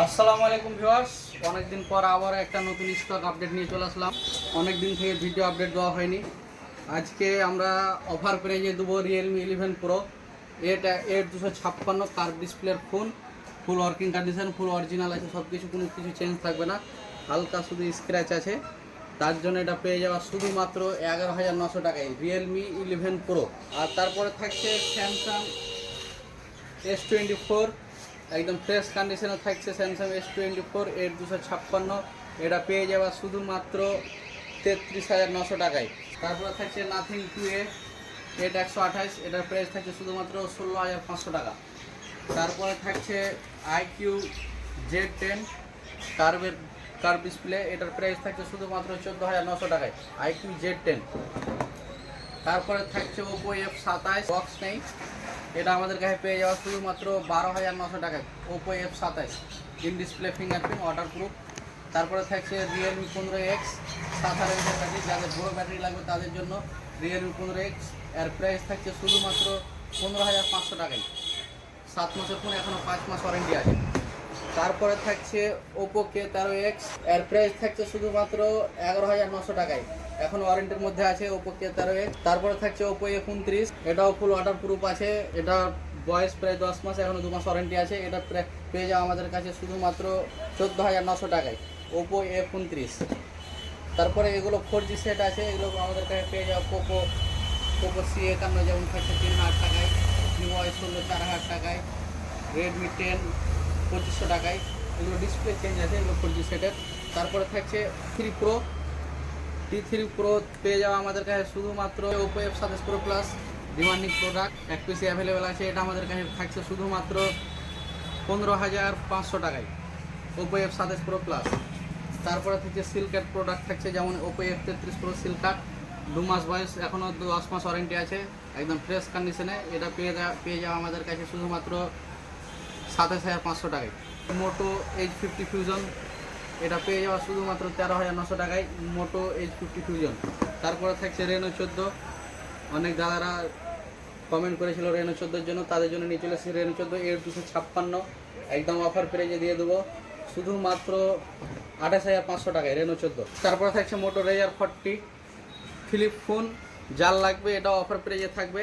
আসসালামু আলাইকুম ভিউয়ার্স, অনেকদিন পর আবার একটা নতুন স্টক আপডেট নিয়ে চলে আসলাম। অনেক দিন থেকে ভিডিও আপডেট দেওয়া হয়নি। আজকে আমরা অফার প্রাইজে দেবো রিয়েলমি 11 প্রো। এটা 8256 কার্ভ ডিসপ্লের ফোন, ফুল ওয়ার্কিং কন্ডিশন, ফুল অরিজিনাল আছে, সব কিছু, কোনো কিছু চেঞ্জ থাকবে না, হালকা শুধু স্ক্র্যাচ আছে। তার জন্য এটা পেয়ে যাওয়া শুধুমাত্র 11,900 টাকায় রিয়েলমি 11 প্রো। আর তারপরে থাকছে স্যামসাং S24, একদম ফ্রেশ কন্ডিশনে থাকছে স্যামসাং S24 8256। এটা পেয়ে যাওয়া শুধুমাত্র 33,900 টাকায়। তারপরে থাকছে নাথিং 2A 128, এটার প্রাইস থাকছে শুধুমাত্র 16,500 টাকা। তারপরে থাকছে IQ Z10 কার্ভ ডিসপ্লে, এটার প্রাইস থাকছে শুধুমাত্র 14,900 টাকায় IQ Z10। তারপরে থাকছে Oppo F27 বক্স নেই, এটা আমাদের কাছে পেয়ে যাওয়া শুধুমাত্র 12,900 টাকায় Oppo F27 in display fingerprint waterproof. তারপরে থাকছে রিয়েলমি 15X 7,000 ব্যাটারি, যাদের বড় ব্যাটারি লাগবে তাদের জন্য রিয়েলমি 15X, এর প্রাইস থাকছে শুধুমাত্র 15,500 টাকায়। 7 মাসের ফোন, এখনও 5 মাস ওয়ারেন্টি আছে। তারপরে থাকছে Oppo K13X, এর প্রাইস থাকছে শুধুমাত্র 11,900 টাকায়, এখন ওয়ারেন্টির মধ্যে আছে Oppo K13X। তারপরে থাকছে Oppo F29, এটাও ফুল ওয়াটারপ্রুফ আছে, এটা বয়স প্রায় 10 মাস, এখনও 2 মাস ওয়ারেন্টি আছে। এটা পেয়ে যাওয়া আমাদের কাছে শুধুমাত্র 14,900 টাকায় Oppo F29। তারপরে এগুলো 4G সেট আছে, এগুলো আমাদের কাছে পেয়ে যাওয়া Poco C51 যেমন থাকছে 3,000 টাকায়, Vivo Y16 4,000 টাকায়, Redmi 10 2500 টাকায়। এগুলো ডিসপ্লে চেঞ্জ আছে, এগুলো 4G সেটের। তারপরে থাকছে T3 Pro পেয়ে যাওয়া আমাদের কাছে শুধুমাত্র Oppo F27 Pro Plus demanding product, এক পিসি অ্যাভেলেবেল আছে, এটা আমাদের কাছে থাকছে শুধুমাত্র 15,500 টাকায় Oppo F27 Pro Plus। তারপরে থেকে সিল্কের প্রোডাক্ট থাকছে, যেমন Oppo F33 Pro সিল্কার, 2 মাস বয়স, এখনও 10 মাস ওয়ারেন্টি আছে, একদম ফ্রেশ কন্ডিশনে। এটা পেয়ে যাওয়া আমাদের কাছে শুধুমাত্র 27,500 টাকায়। মোটো H50 ফিউশন, এটা পেয়ে যাওয়া শুধুমাত্র 13,900 টাকায় মোটো H50 ফিউশন। তারপরে থাকছে Reno 14, অনেক দাদারা কমেন্ট করেছিল Reno 14-এর জন্য, তাদের জন্য নিয়ে চলে এসেছি Reno 14 8256, একদম অফার প্রাইজে দিয়ে দেবো শুধুমাত্র 28,500 টাকায় Reno 14। তারপরে থাকছে মোটো Razr 40 ফ্লিপ ফোন, যার লাগবে এটা অফার প্রাইজে থাকবে।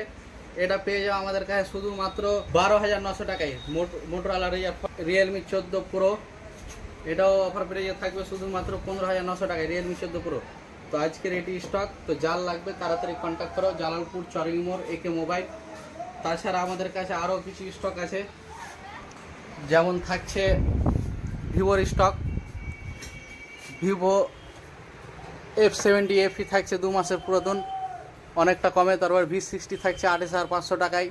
এটা পেয়ে যাওয়া আমাদের কাছে শুধুমাত্র 12,900 টাকায় মোটোরোলা রিয়েলমি 14 প্রো, এটাও অফার প্রাইজে থাকবে শুধুমাত্র 15,900 টাকায় রিয়েলমি 14 প্রো। তো আজকের এটি স্টক, তো যার লাগবে তাড়াতাড়ি কন্ট্যাক্ট করো, জালালপুর চরিং মোড় AK মোবাইল। তাছাড়া আমাদের কাছে আরও কিছু স্টক আছে, যেমন থাকছে ভিভোর স্টক, ভিভো F70 FE থাকছে 2 মাসের পুরাতন, অনেকটা কমে। তারপর V60 থাকছে 28,500 টাকায়,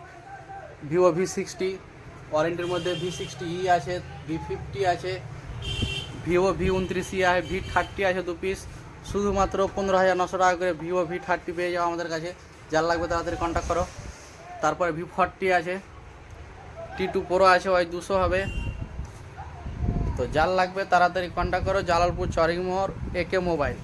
ভিভো V60 ওয়ারেন্টির মধ্যে, V60E আছে, V50 আছে, ভিভো V29E আছে, V30 আছে 2 পিস, শুধুমাত্র 15,900 টাকা করে ভিভো V30 পেয়ে যাও আমাদের কাছে, যার লাগবে তাড়াতাড়ি কন্ট্যাক্ট করো। তারপরে V40 আছে, T2 Pro আছে, Y200 হবে। তো যার লাগবে তাড়াতাড়ি কন্ট্যাক্ট করো, জালালপুর চরিং মোড় AK মোবাইল।